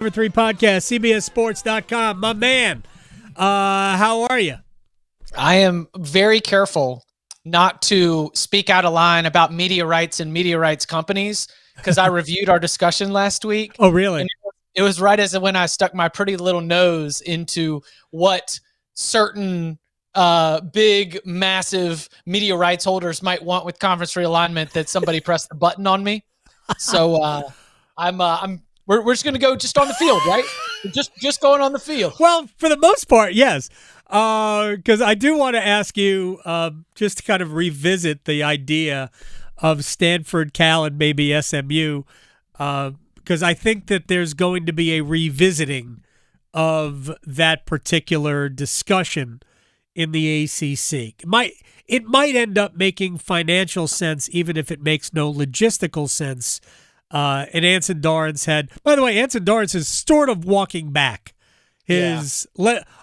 Number 3 podcast, CBSSports.com. My man, how are you? I am very careful not to speak out of line about media rights and media rights companies because I reviewed our discussion last week. Oh, really? And it was right as when I stuck my pretty little nose into what certain big, massive media rights holders might want with conference realignment that somebody pressed the button on me. So we're just going to go just on the field, right? Just going on the field. Well, for the most part, yes. Because I do want to ask you just to kind of revisit the idea of Stanford, Cal, and maybe SMU, because I think that there's going to be a revisiting of that particular discussion in the ACC. It might end up making financial sense, even if it makes no logistical sense. And Anson Dorrance by the way, Anson Dorrance is sort of walking back. I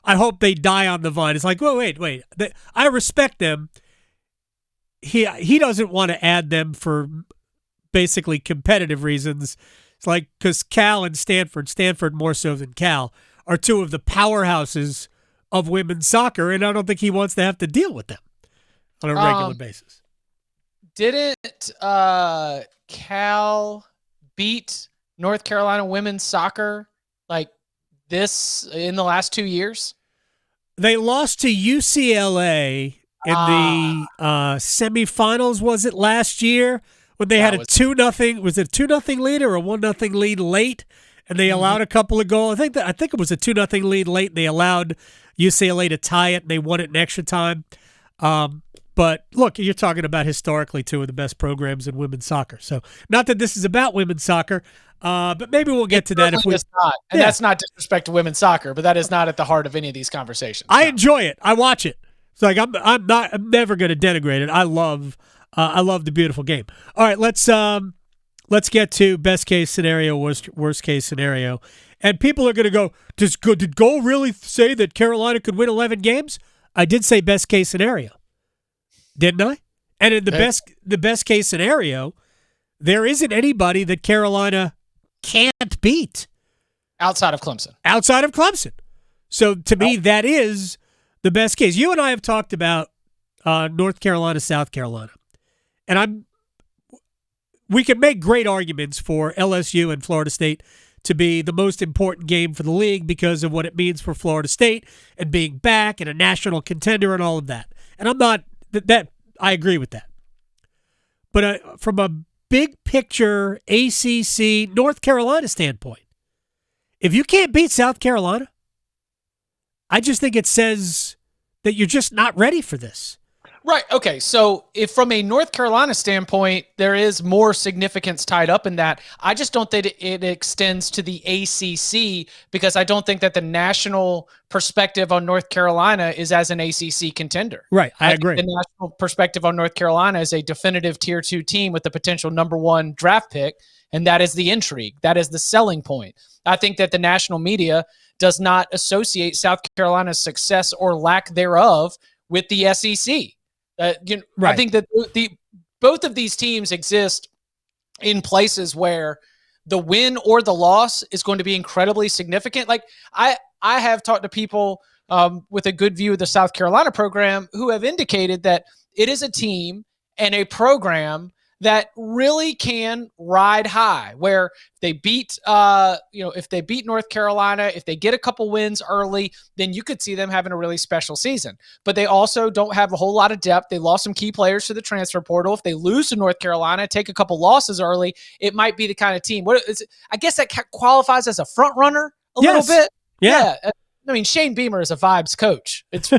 hope they die on the vine. It's like, well, wait. I respect them. He doesn't want to add them for basically competitive reasons. It's like because Cal and Stanford more so than Cal, are two of the powerhouses of women's soccer, and I don't think he wants to have to deal with them on a regular basis. Didn't Cal beat North Carolina women's soccer like this in the last 2 years? They lost to UCLA in the semifinals. Was it last year when they had a 2-0? Was it a 2-0 lead or a 1-0 lead late? And they allowed a couple of goals. I think it was a 2-0 lead late. And they allowed UCLA to tie it, and they won it in extra time. But look, you're talking about historically two of the best programs in women's soccer. So not that this is about women's soccer, but maybe we'll get to that if we. It's not, and that's not disrespect to women's soccer, but that is not at the heart of any of these conversations. I enjoy it. I watch it. It's like I'm never going to denigrate it. I love the beautiful game. All right, let's get to best case scenario, worst case scenario, and people are going to go. Did Goal really say that Carolina could win 11 games? I did say best case scenario. Didn't I? And in the best case scenario, there isn't anybody that Carolina can't beat outside of Clemson. So to me, that is the best case. You and I have talked about North Carolina, South Carolina, and we can make great arguments for LSU and Florida State to be the most important game for the league because of what it means for Florida State and being back and a national contender and all of that. And I'm not. That I agree with that. But from a big picture ACC North Carolina standpoint, if you can't beat South Carolina, I just think it says that you're just not ready for this. Right. Okay. So if from a North Carolina standpoint, there is more significance tied up in that, I just don't think it extends to the ACC because I don't think that the national perspective on North Carolina is as an ACC contender. Right. I agree. The national perspective on North Carolina is a definitive tier 2 team with the potential number 1 draft pick. And that is the intrigue. That is the selling point. I think that the national media does not associate South Carolina's success or lack thereof with the SEC. Right. I think that both of these teams exist in places where the win or the loss is going to be incredibly significant. Like I have talked to people with a good view of the South Carolina program who have indicated that it is a team and a program that really can ride high, where they beat, if they beat North Carolina, if they get a couple wins early, then you could see them having a really special season. But they also don't have a whole lot of depth. They lost some key players to the transfer portal. If they lose to North Carolina, take a couple losses early, it might be the kind of team. I guess that qualifies as a front runner a little bit. Yeah. I mean, Shane Beamer is a vibes coach. It's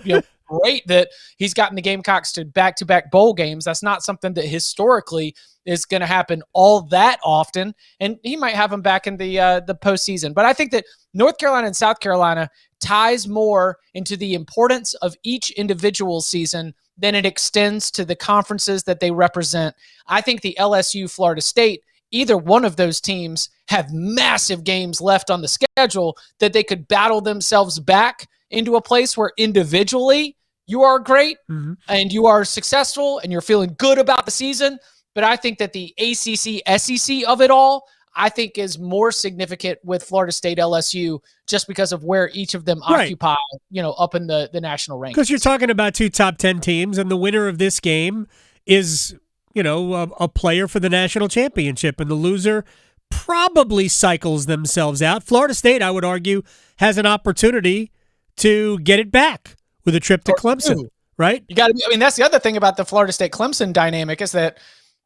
great that he's gotten the Gamecocks to back-to-back bowl games. That's not something that historically is going to happen all that often, and he might have them back in the postseason. But I think that North Carolina and South Carolina ties more into the importance of each individual season than it extends to the conferences that they represent. I think the LSU, Florida State, either one of those teams have massive games left on the schedule that they could battle themselves back into a place where individually you are great and you are successful and you're feeling good about the season. But I think that the ACC, SEC of it all, I think is more significant with Florida State LSU just because of where each of them Right. occupy, up in the national rankings. Because you're talking about two top 10 teams, and the winner of this game is, a player for the national championship, and the loser probably cycles themselves out. Florida State, I would argue, has an opportunity to get it back with a trip to Clemson, right? You got to. I mean, that's the other thing about the Florida State Clemson dynamic is that,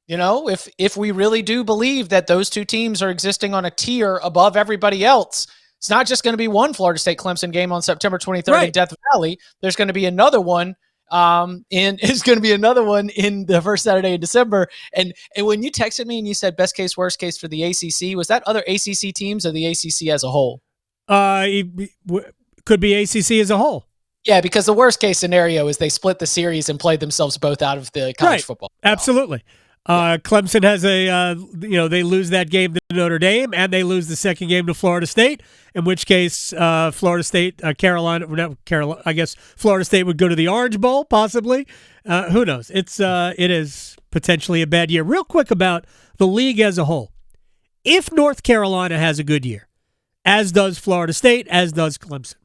if we really do believe that those two teams are existing on a tier above everybody else, it's not just going to be one Florida State Clemson game on September 23rd in Death Valley. There's going to be another one. It's going to be another one in the first Saturday in December. And when you texted me and you said best case, worst case for the ACC, was that other ACC teams or the ACC as a whole? Could be ACC as a whole. Yeah, because the worst case scenario is they split the series and played themselves both out of the college football. Absolutely. Clemson has they lose that game to Notre Dame, and they lose the second game to Florida State, in which case Florida State, I guess Florida State would go to the Orange Bowl, possibly. Who knows? It is potentially a bad year. Real quick about the league as a whole. If North Carolina has a good year, as does Florida State, as does Clemson,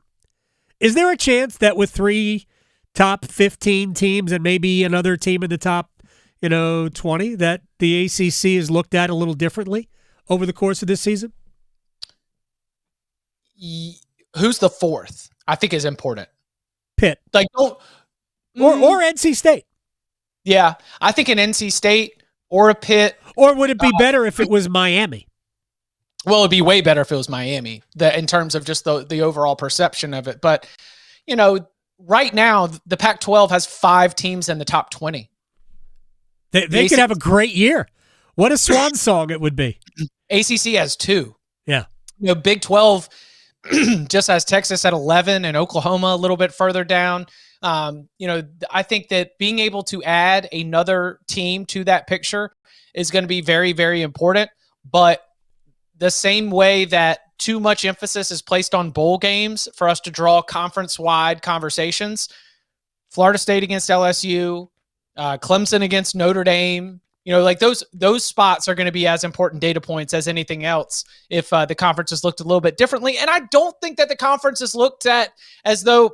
is there a chance that with 3 top 15 teams and maybe another team in the top 20, that the ACC is looked at a little differently over the course of this season? Who's the fourth? I think is important. Pitt. Or NC State. Yeah, I think an NC State or a Pitt. Or would it be better if it was Miami? Well, it'd be way better if it was Miami, in terms of just the overall perception of it. But, right now, the Pac-12 has 5 teams in the top 20. They could have a great year. What a swan song it would be. ACC has 2. Yeah. Big 12 just has Texas at 11 and Oklahoma a little bit further down. I think that being able to add another team to that picture is going to be very, very important. But the same way that too much emphasis is placed on bowl games for us to draw conference-wide conversations, Florida State against LSU, Clemson against Notre Dame, those spots are going to be as important data points as anything else if the conference is looked a little bit differently. And I don't think that the conference is looked at as though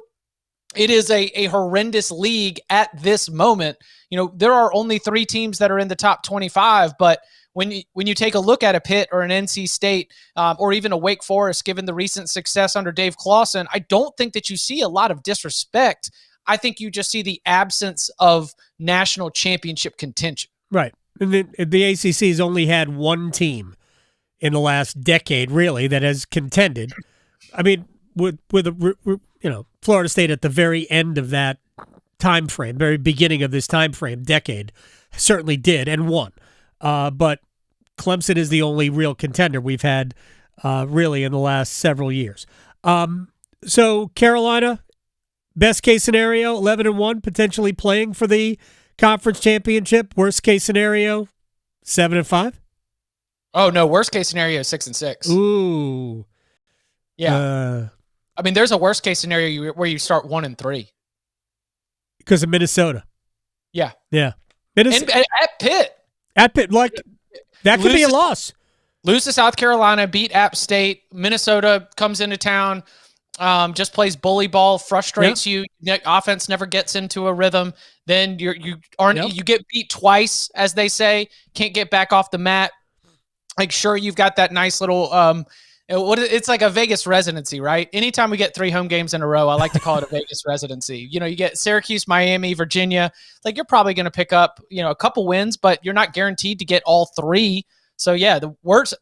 it is a horrendous league at this moment. There are only 3 teams that are in the top 25, but when you take a look at a Pitt or an NC State or even a Wake Forest, given the recent success under Dave Clawson, I don't think that you see a lot of disrespect. I think you just see the absence of national championship contention. Right. And the ACC has only had one team in the last decade, really, that has contended. I mean, with Florida State at the very end of that time frame, very beginning of this time frame, decade, certainly did and won. But Clemson is the only real contender we've had really in the last several years. So Carolina, best case scenario, 11-1, potentially playing for the conference championship. Worst case scenario, 7-5. Oh no, worst case scenario, 6-6. Ooh, yeah. I mean, there's a worst case scenario where you start 1-3 because of Minnesota. Yeah. Minnesota and at Pitt. At Pitt, that could be a loss. Lose to South Carolina, beat App State. Minnesota comes into town, just plays bully ball, frustrates you. Offense never gets into a rhythm. Then you get beat twice, as they say. Can't get back off the mat. Sure, you've got that nice little it's like a Vegas residency, right? Anytime we get 3 home games in a row, I like to call it a Vegas residency. You get Syracuse, Miami, Virginia. You're probably going to pick up, a couple wins, but you're not guaranteed to get all 3. So yeah,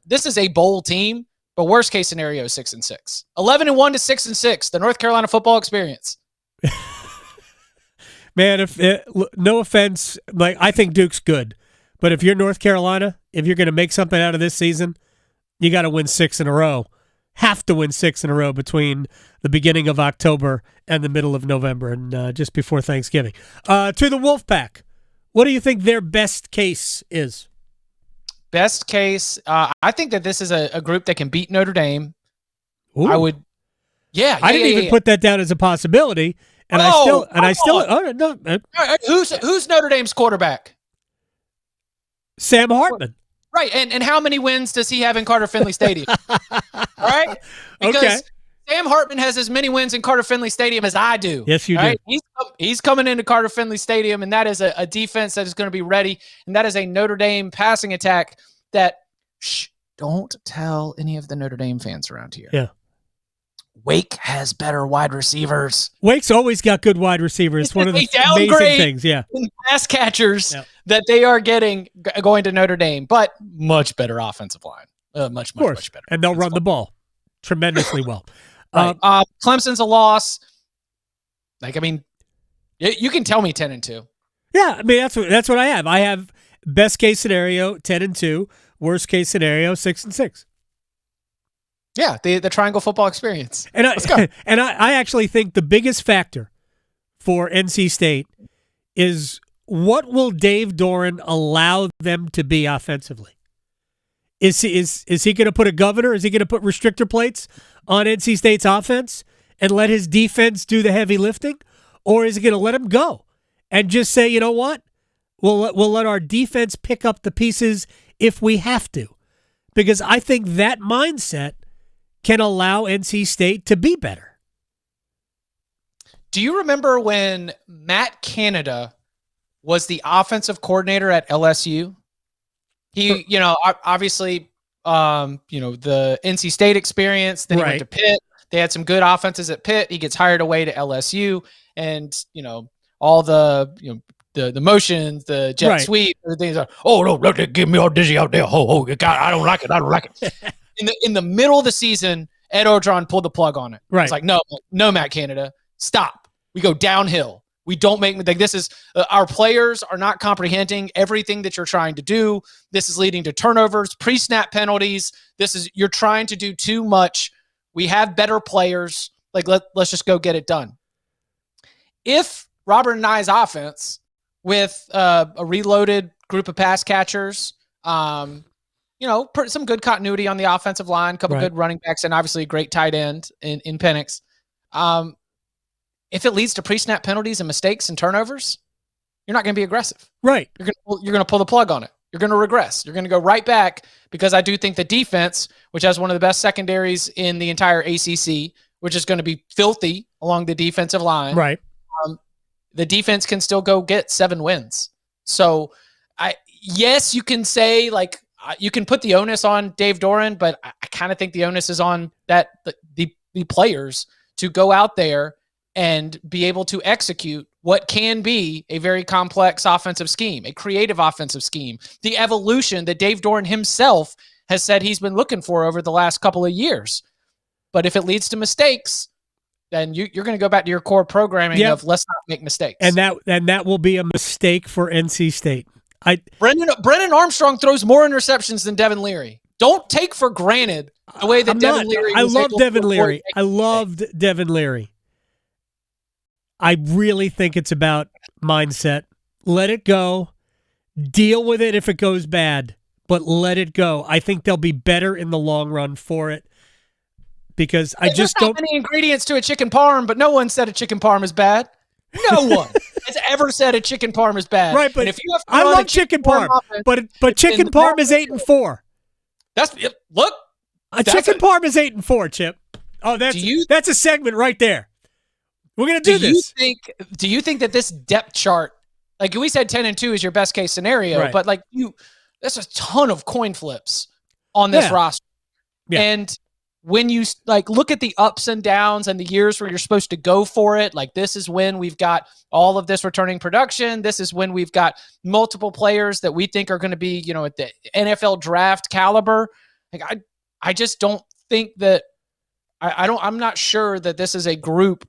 this is a bowl team, but worst case scenario is 6-6. 11-1 to 6-6, the North Carolina football experience. Man, no offense, I think Duke's good, but if you're North Carolina, if you're going to make something out of this season, you got to win 6 in a row. Have to win 6 in a row between the beginning of October and the middle of November, and just before Thanksgiving. To the Wolfpack, what do you think their best case is? Best case, I think that this is a group that can beat Notre Dame. Ooh. I didn't even put that down as a possibility, and who's Notre Dame's quarterback? Sam Hartman. Right. And how many wins does he have in Carter Finley Stadium? All right. Because Okay. Sam Hartman has as many wins in Carter Finley Stadium as I do. Yes, you right? do. He's coming into Carter Finley Stadium, and that is a defense that is going to be ready. And that is a Notre Dame passing attack that, don't tell any of the Notre Dame fans around here. Yeah. Wake has better wide receivers. Wake's always got good wide receivers. It's one of the amazing things. Yeah. Pass catchers that they are getting going to Notre Dame, but much better offensive line. Much better. And they'll run the ball tremendously well. Right. Clemson's a loss. Like, I mean, you can tell me 10-2. Yeah, I mean that's what I have. I have best case scenario 10-2, worst case scenario 6-6. Yeah, the triangle football experience. And Let's go. And I actually think the biggest factor for NC State is what will Dave Doran allow them to be offensively? Is he going to put a governor? Is he going to put restrictor plates on NC State's offense and let his defense do the heavy lifting? Or is he going to let him go and just say, you know what? We'll let our defense pick up the pieces if we have to. Because I think that mindset can allow NC State to be better. Do you remember when Matt Canada was the offensive coordinator at LSU? He, obviously, the NC State experience, then he went to Pitt. They had some good offenses at Pitt. He gets hired away to LSU, and, all the motions, the jet sweep, the things are, oh, no, let it give me all dizzy out there. Oh, God, I don't like it. In the middle of the season, Ed Orgeron pulled the plug on it. Right. It's like, no, Matt Canada, stop. We go downhill. We don't make like this is our players are not comprehending everything that you're trying to do. This is leading to turnovers, pre-snap penalties. You're trying to do too much. We have better players. Like let's just go get it done. If Robert Nye's offense with a reloaded group of pass catchers, some good continuity on the offensive line, a couple good running backs, and obviously a great tight end in Penix. If it leads to pre-snap penalties and mistakes and turnovers, you're not going to be aggressive. Right. You're going to pull the plug on it. You're going to regress. You're going to go right back because I do think the defense, which has one of the best secondaries in the entire ACC, which is going to be filthy along the defensive line. Right. The defense can still go get 7 wins. So, yes, you can say you can put the onus on Dave Doran, but I kind of think the onus is on the players to go out there and be able to execute what can be a very complex offensive scheme, a creative offensive scheme, the evolution that Dave Doran himself has said he's been looking for over the last couple of years. But if it leads to mistakes, then you're going to go back to your core programming of let's not make mistakes. And that will be a mistake for NC State. Brennan Armstrong throws more interceptions than Devin Leary. Don't take for granted the way that Devin Leary. I love Devin Leary. I loved Devin Leary. I really think it's about mindset. Let it go. Deal with it if it goes bad, but let it go. I think they'll be better in the long run for it because I just don't. There's not many ingredients to a chicken parm, but no one said a chicken parm is bad. No one has ever said a chicken parm is bad. Right, but and if you have I love chicken parm, but chicken parm is 8-4. Look. Chicken parm is 8-4, Chip. Oh, that's a segment right there. We're going to do this. Do you think that this depth chart, like we said 10-2 is your best case scenario, but that's a ton of coin flips on this roster. Yeah. And when you look at the ups and downs and the years where you're supposed to go for it, like this is when we've got all of this returning production. This is when we've got multiple players that we think are going to be, at the NFL draft caliber. Like I just don't think that I'm not sure that this is a group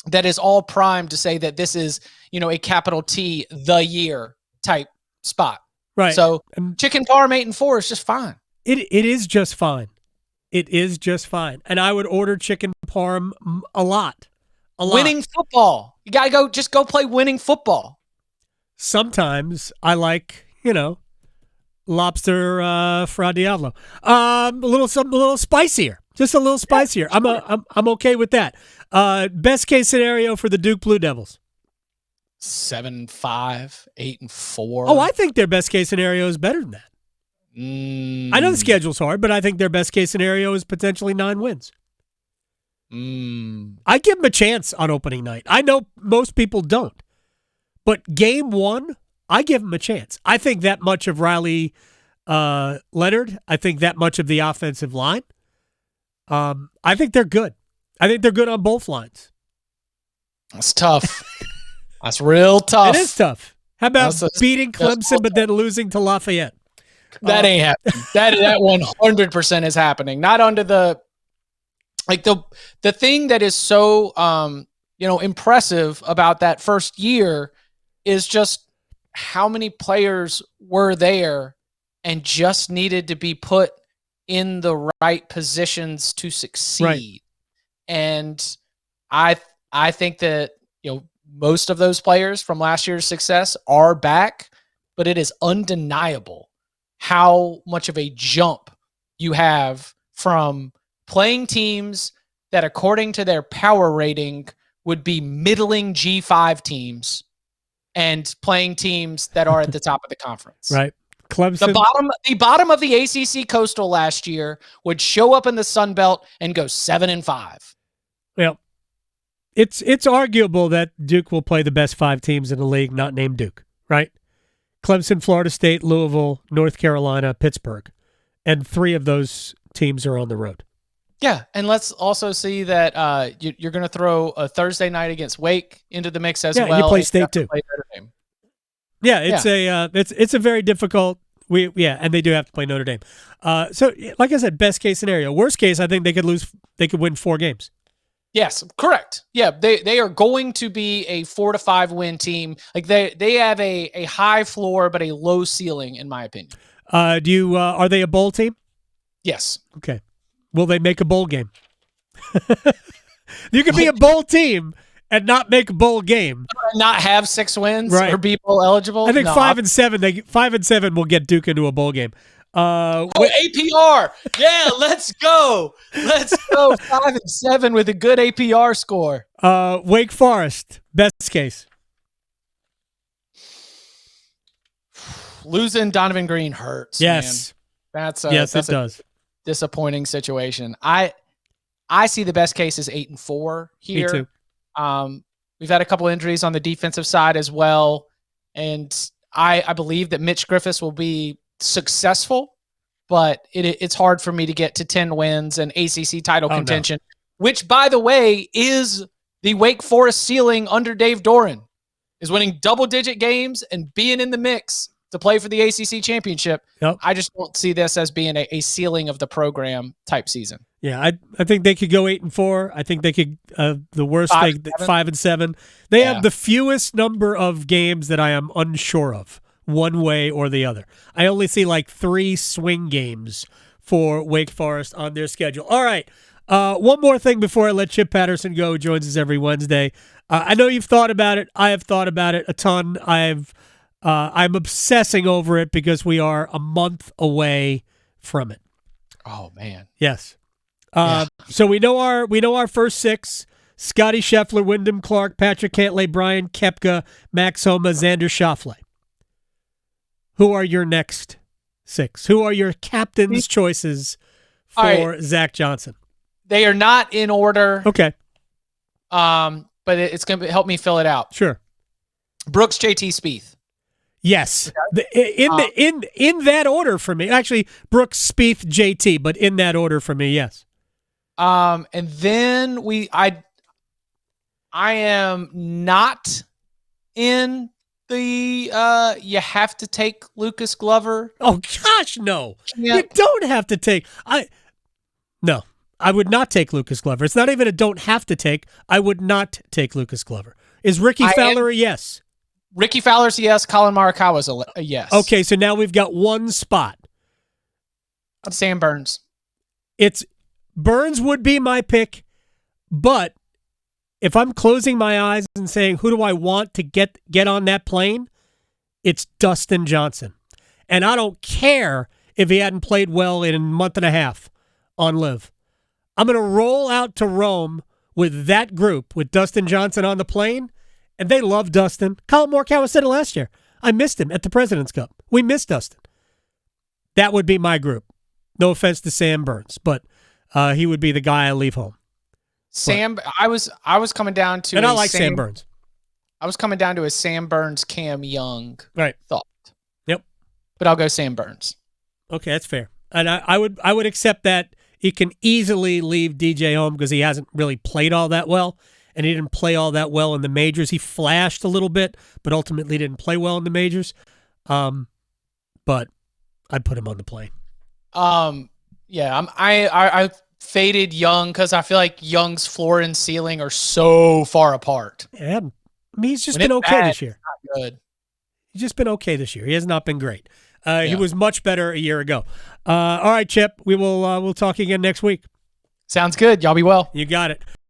that is all primed to say that this is, a capital T the year type spot. Right. So chicken parm 8-4 is just fine. It is just fine. It is just fine. And I would order chicken parm a lot. Winning football. You got to go play winning football. Sometimes I like, lobster fra diavolo. A little spicier. Just a little spicier. I'm okay with that. Best case scenario for the Duke Blue Devils. 7-5, 8-4. Oh, I think their best case scenario is better than that. I know the schedule's hard, but I think their best case scenario is potentially 9 wins. I give them a chance on opening night. I know most people don't, but game 1, I give them a chance. I think that much of Riley Leonard. I think that much of the offensive line. I think they're good. I think they're good on both lines. That's tough. That's real tough. It is tough. How about beating Clemson but then losing to Lafayette? That ain't happening. That 100% is happening. Not under the thing that is so impressive about that first year is just how many players were there and just needed to be put in the right positions to succeed. Right. And I think that most of those players from last year's success are back, but it is undeniable how much of a jump you have from playing teams that, according to their power rating, would be middling G5 teams and playing teams that are at the top of the conference. Right. Clemson. The bottom of the ACC Coastal last year would show up in the Sun Belt and go 7-5. Well, it's arguable that Duke will play the best 5 teams in the league, not named Duke, right? Clemson, Florida State, Louisville, North Carolina, Pittsburgh. And 3 of those teams are on the road. Yeah, and let's also see that you're going to throw a Thursday night against Wake into the mix as well. Yeah, you play State too. Yeah, it's a very difficult. And they do have to play Notre Dame. So, like I said, best case scenario. Worst case, I think they could win 4 games. Yes, correct. Yeah, they are going to be a 4 to 5 win team. Like they have a high floor but a low ceiling, in my opinion. Are they a bowl team? Yes. Okay. Will they make a bowl game? You could be a bowl team and not make a bowl game, not have 6 wins, right, or be bowl eligible. I think 5 and 7. 5 and 7 will get Duke into a bowl game. APR. Yeah, let's go. Let's go 5 and 7 with a good APR score. Wake Forest, best case. Losing Donovan Green hurts. Yes. Man. It does. Disappointing situation. I see the best case is 8-4 here. Me too. We've had a couple injuries on the defensive side as well, and I believe that Mitch Griffiths will be successful, but it's hard for me to get to 10 wins and ACC title contention, which, by the way, is the Wake Forest ceiling under Dave Doran, is winning double-digit games and being in the mix to play for the ACC championship. Yep. I just don't see this as being a ceiling of the program type season. Yeah, I think they could go 8-4. I think they could the worst 5 and 7. They have the fewest number of games that I am unsure of, one way or the other. I only see like 3 swing games for Wake Forest on their schedule. All right, one more thing before I let Chip Patterson go, who joins us every Wednesday. I know you've thought about it. I have thought about it a ton. I'm obsessing over it because we are a month away from it. Oh man. Yes. So we know our first 6: Scotty Scheffler, Wyndham Clark, Patrick Cantlay, Brian Koepka, Max Homa, Xander Schauffele. Who are your next 6? Who are your captain's choices for Zach Johnson? They are not in order. Okay. But it's going to help me fill it out. Sure. Brooks, JT, Spieth. Yes. In that order for me. Actually, Brooks, Spieth, JT, but in that order for me, yes. And then I am not in the you have to take Lucas Glover. Oh gosh, no. Yeah. You don't have to take. No, I would not take Lucas Glover. It's not even a don't have to take. I would not take Lucas Glover. Is Ricky Fowler a yes? Ricky Fowler's a yes. Colin Morikawa's a yes. Okay, so now we've got one spot. Sam Burns. Burns would be my pick, but if I'm closing my eyes and saying, who do I want to get on that plane? It's Dustin Johnson. And I don't care if he hadn't played well in a month and a half on LIV. I'm going to roll out to Rome with that group, with Dustin Johnson on the plane, and they love Dustin. Colin Morikawa said it last year. I missed him at the President's Cup. We missed Dustin. that would be my group. No offense to Sam Burns, but he would be the guy I leave home. I was coming down to, and I like Sam Burns. I was coming down to a Sam Burns, Cam Young thought. Yep. But I'll go Sam Burns. Okay, that's fair. And I would accept that. He can easily leave DJ home because he hasn't really played all that well, and he didn't play all that well in the majors. He flashed a little bit, but ultimately didn't play well in the majors. But I'd put him on the plane. Yeah, I faded Young because I feel like Young's floor and ceiling are so far apart. Yeah, I mean, he's just been okay this year. Not good. He's just been okay this year. He has not been great. He was much better a year ago. All right, Chip. We'll talk again next week. Sounds good. Y'all be well. You got it.